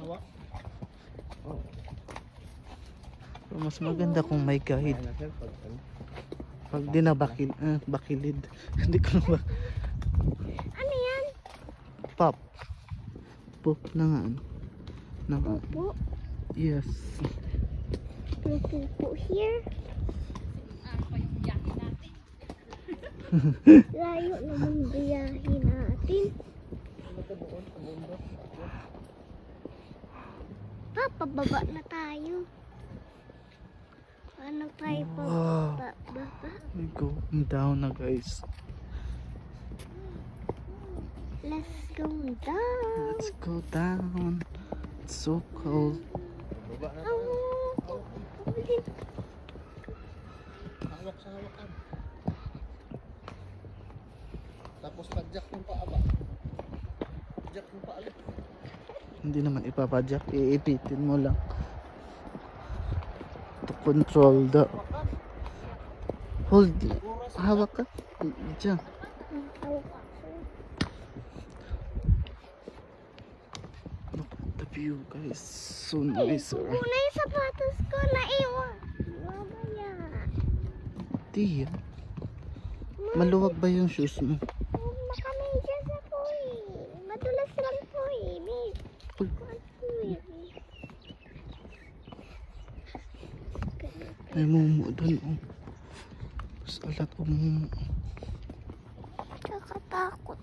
hawak. Oh. So, mas maganda kung may guide. Pag di na bakilid. Hindi ko na Ano yan? Pop. Pop na nga. Pupo? Yes. Pupo here? Layo naman biyahin natin. Pababa na tayo. Ano tayo pababa? We're going down na guys. Let's go down. Let's go down. It's so cold. Hawak sa hawakan. Tapos padjak yung paa ba? Padjak yung paa ulit. Hindi naman ipapadyak. Iipitin mo lang. To control the... Hold. Hawak ka. Diyan. Look at the view guys. So nice. Una yung sapatos ko naiwan. Mamaya. Di yan. Maluwag ba yung shoes mo? Nakamedyas ako eh. Madulas lang po eh. May mumu doon oh. Mas alat o mumu. Nakakatakot.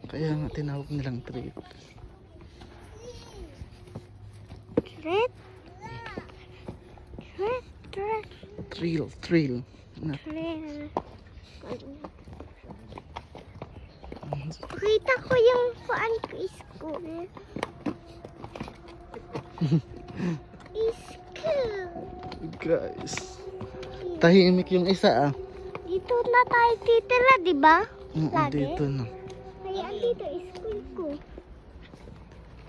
Kaya nga tinawag nilang trip. Threat? Thrill. Pakita ko yung paan ko isko. Guys. Tahimik yung isa ah. Dito na tayo titira, di ba? Lagi? Dito na. Kaya dito school ko.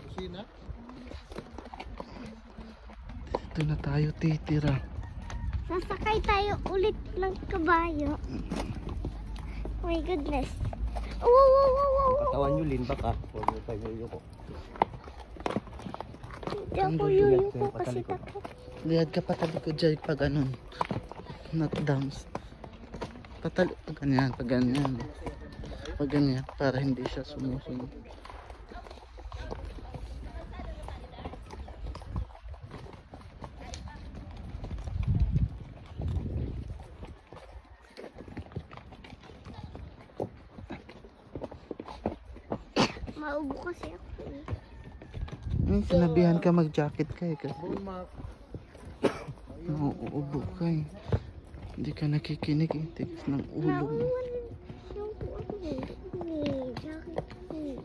Kusina? Dito na tayo titira. Sasakay tayo ulit ng kabayo. Oh my goodness. Wow. Tawan nyo lin baka. Huwag nyo tayo yuko. Hindi ako yuyuko kasi takot. Lihat ka patali ko dyan pag anon. Not downs. Patali pag ganyan. Pag ganyan. Para hindi siya sumusunod. Maubo kasi ako. Sinabihan ka mag-jacket ka eh. Kasi Bullmark. nauubo ka eh. Hindi ka nakikinig eh. Tigas ng ulo mo. Yung po ako eh. Jacket ko eh.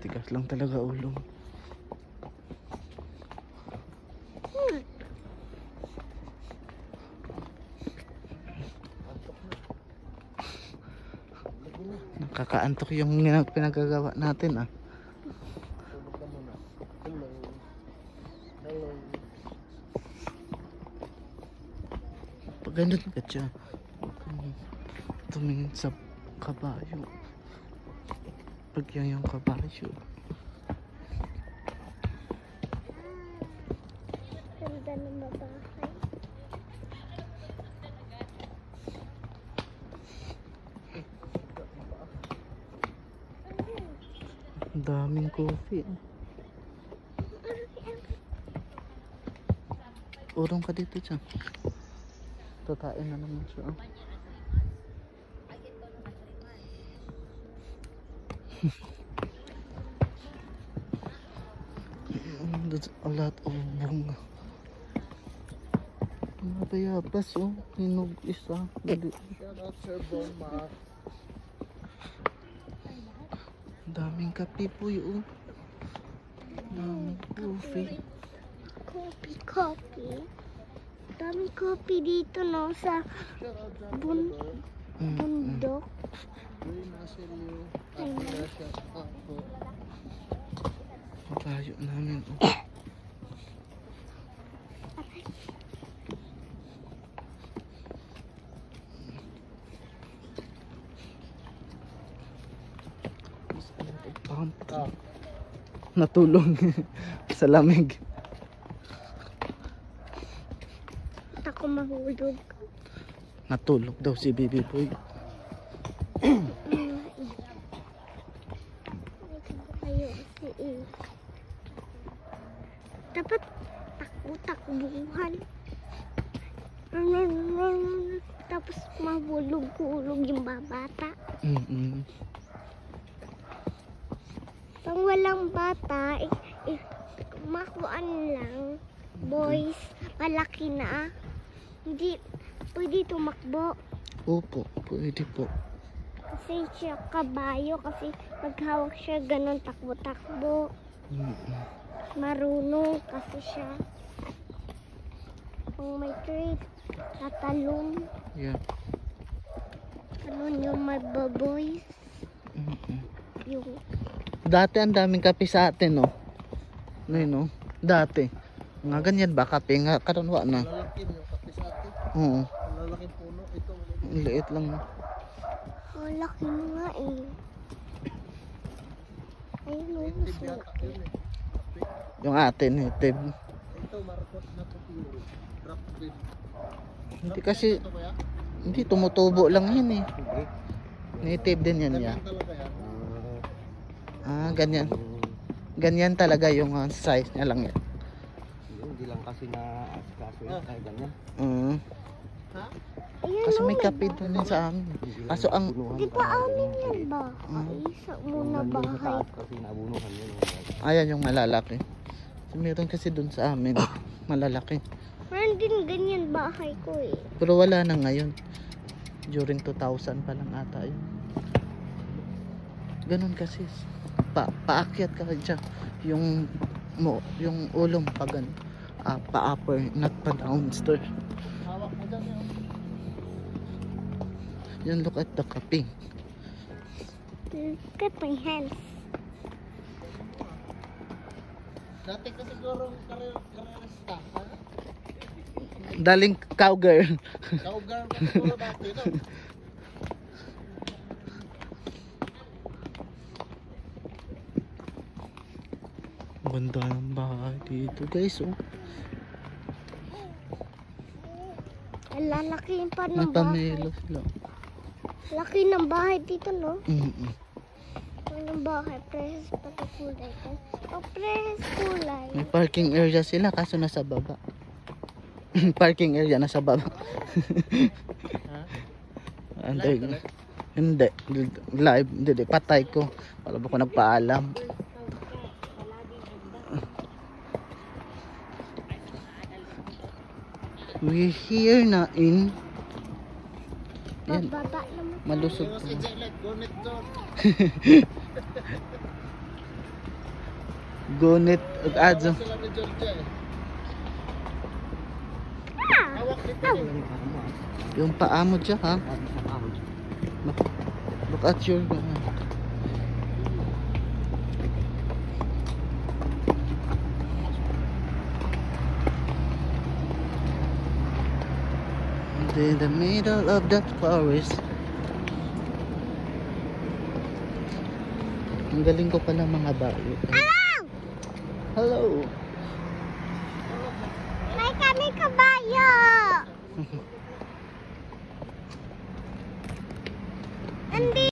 Tigas lang talaga ulo mo. Nakakaantok yung pinagagawa natin ah. Pag ganun ka siya. Tumingin sa kabayo. Pag yan yung kabayo. Ganda ng mabahay. Ang daming coffee. Urong ka dito siya. Kakain na naman siya. There's a lot of bunga. Mga bayabas oh. Hinog isa. Shout out Sir Bullmark. Daming kape po yun. Daming coffee. Coffee. Daming coffee dito no sa bundok. Layo namin oh. Pump. Natulog sa lamig. At ako mahulog. Natulog daw si Baby Boy. Dapat takbo-takbuhan. Tapos mahulog-hulog yung babata. Pag walang bata, makuan lang. Boys, malaki na. Hindi pwede tumakbo. Opo, pwede po. Kasi siya kabayo. Kasi maghawak siya ganun takbo-takbo. Marunong kasi siya. Kung may trade, tatalon. Yeah. Talon yung mababoys. Yung Dati ang daming kape sa atin, no? No? Dati. Nga ganyan ba kape nga? Karon wa na. Lalaki mo yung kape sa atin. Oo. Lalaking puno. Ito. Ang liit lang. laki nga eh. Ayun o. Native yata yun eh. Kape. Yung atin, native. Ito markot na pupilo. Drop din. Hindi kasi, Ito kaya? hindi tumutubo lang yan eh. Native din yan ya. Ganyan talaga yan. Ah, ganyan. Ganyan talaga yung size niya lang yan. Hindi lang kasi na asikaso yun kaya ganyan. Ha? Ayun Kasi o, may kape doon din sa amin. Kaso ang, Di pa amin yan ba? Ay, sa muna bahay. Kasi nabunuhan yun. ayan yung malalaki. So, meron kasi doon sa amin. Malalaki. Meron din ganyan bahay ko eh. Pero wala na ngayon. During 2000 pa lang ata yun. Ganun kasi. Paakyat ka dyan. Yung ulong pa ganun. Pa-upper, not pa downstairs. Hawak mo dyan yun. Yan, look at the kaping. Look at my hands. Dati ka siguro karerista. Ha? Daling cowgirl. Kaugar ka siguro dati no? Ganda ng bahay dito guys. Oh. Ang lalaki pa May ng bahay. pamelo sila. Laki ng bahay dito, no? Mm-mm. Ang bahay, press pati kulay. Oh, press kulay. May parking area sila kaso nasa baba. Parking area nasa baba. Under, hindi. Live. Hindi. Patay ko. Wala ba ko nagpaalam. We're here na in. Yan. Bababa naman. Malusog Iwas to. i-jelek. Gunit doon. Gunit. Adzo. Hawak sila ni Georgia eh. Ah! Hawak dito eh. Yung paa mo dyan ha. Look at your. In the middle of that forest. Ang galing ko pala mga bayo. Hello! May kami kabayo! Nandito!